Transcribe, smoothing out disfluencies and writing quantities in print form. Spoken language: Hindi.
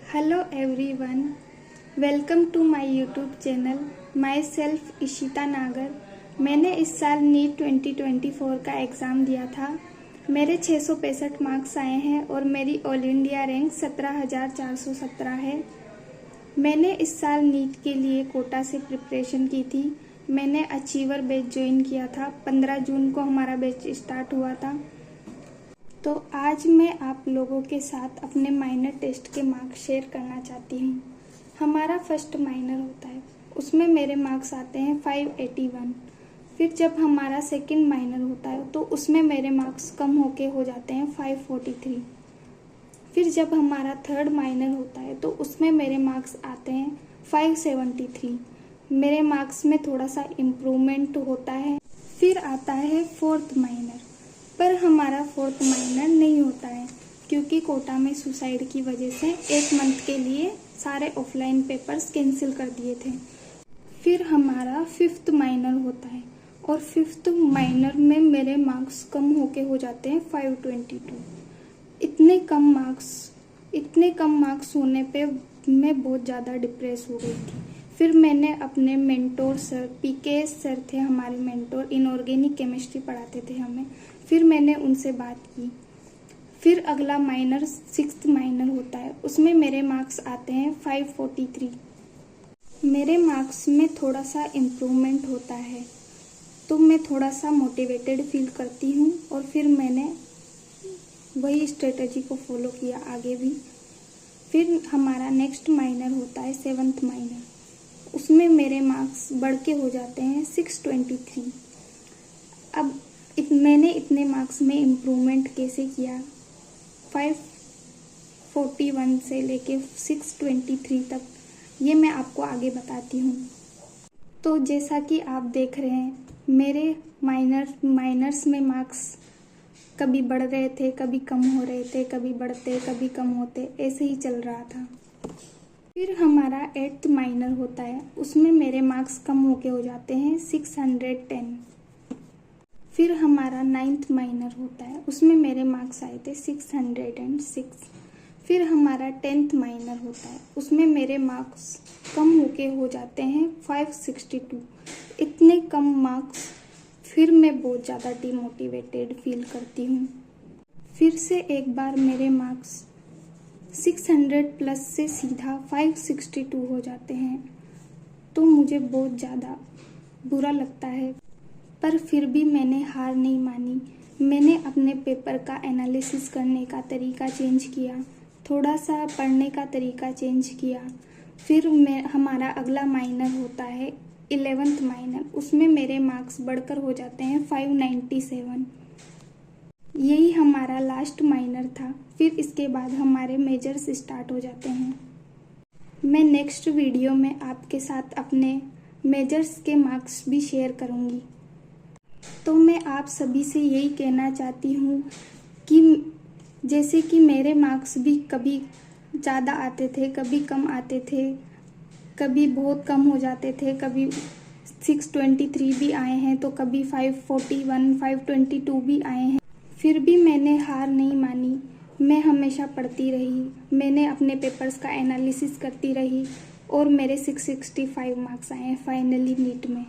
Hello everyone, welcome to my YouTube channel. Myself Ishita Nagar. मैंने इस साल नीट 2024 का एग्ज़ाम दिया था। मेरे 665 मार्क्स आए हैं और मेरी ऑल इंडिया रैंक 17,417 है। मैंने इस साल नीट के लिए कोटा से प्रिपरेशन की थी। मैंने अचीवर बैच ज्वाइन किया था। 15 जून को हमारा बैच स्टार्ट हुआ था। तो आज मैं आप लोगों के साथ अपने माइनर टेस्ट के मार्क्स शेयर करना चाहती हूँ। हमारा फर्स्ट माइनर होता है, उसमें मेरे मार्क्स आते हैं 581। फिर जब हमारा सेकंड माइनर होता है तो उसमें मेरे मार्क्स कम होके हो जाते हैं 543। फिर जब हमारा थर्ड माइनर होता है तो उसमें मेरे मार्क्स आते हैं 573। मेरे मार्क्स में थोड़ा सा इम्प्रूवमेंट होता है। फिर आता है फोर्थ माइनर, पर हमारा फोर्थ माइनर नहीं होता है क्योंकि कोटा में सुसाइड की वजह से 1 मंथ के लिए सारे ऑफलाइन पेपर्स कैंसिल कर दिए थे। फिर हमारा फिफ्थ माइनर होता है और फिफ्थ माइनर में मेरे मार्क्स कम होके हो जाते हैं 522। इतने कम मार्क्स होने पे मैं बहुत ज़्यादा डिप्रेस हो गई थी। फिर मैंने अपने मेंटोर सर, पीकेएस सर थे हमारे मेंटोर, इनऑर्गेनिक केमिस्ट्री पढ़ाते थे हमें। फिर मैंने उनसे बात की। फिर अगला माइनर सिक्स्थ माइनर होता है, उसमें मेरे मार्क्स आते हैं 543। मेरे मार्क्स में थोड़ा सा इम्प्रूवमेंट होता है तो मैं थोड़ा सा मोटिवेटेड फील करती हूँ और फिर मैंने वही स्ट्रेटजी को फॉलो किया आगे भी। फिर हमारा नेक्स्ट माइनर होता है सेवन्थ माइनर, उसमें मेरे मार्क्स बढ़ के हो जाते हैं 623। अब मैंने इतने मार्क्स में इम्प्रूवमेंट कैसे किया, 541 से लेके 623 तक, ये मैं आपको आगे बताती हूँ। तो जैसा कि आप देख रहे हैं, मेरे माइनर्स में मार्क्स कभी बढ़ रहे थे, कभी कम हो रहे थे, कभी बढ़ते कभी कम होते, ऐसे ही चल रहा था। फिर हमारा 8th माइनर होता है, उसमें मेरे मार्क्स कम होके हो जाते हैं 610। फिर हमारा 9th माइनर होता है, उसमें मेरे मार्क्स आए थे 606। फिर हमारा 10th माइनर होता है, उसमें मेरे मार्क्स कम होके हो जाते हैं 562। इतने कम मार्क्स, फिर मैं बहुत ज़्यादा डिमोटिवेटेड फील करती हूँ। फिर से एक बार मेरे मार्क्स 600 प्लस से सीधा 562 हो जाते हैं तो मुझे बहुत ज़्यादा बुरा लगता है, पर फिर भी मैंने हार नहीं मानी। मैंने अपने पेपर का एनालिसिस करने का तरीका चेंज किया, थोड़ा सा पढ़ने का तरीका चेंज किया। फिर हमारा अगला माइनर होता है 11th माइनर, उसमें मेरे मार्क्स बढ़कर हो जाते हैं 597। यही हमारा लास्ट माइनर था। फिर इसके बाद हमारे मेजर्स स्टार्ट हो जाते हैं। मैं नेक्स्ट वीडियो में आपके साथ अपने मेजर्स के मार्क्स भी शेयर करूंगी। तो मैं आप सभी से यही कहना चाहती हूँ कि जैसे कि मेरे मार्क्स भी कभी ज़्यादा आते थे, कभी कम आते थे, कभी बहुत कम हो जाते थे, कभी 623 भी आए हैं तो कभी 541, 522 भी आए हैं। फिर भी मैंने हार नहीं मानी। मैं हमेशा पढ़ती रही, मैंने अपने पेपर्स का एनालिसिस करती रही और मेरे 665 मार्क्स आए हैं फाइनली नीट में।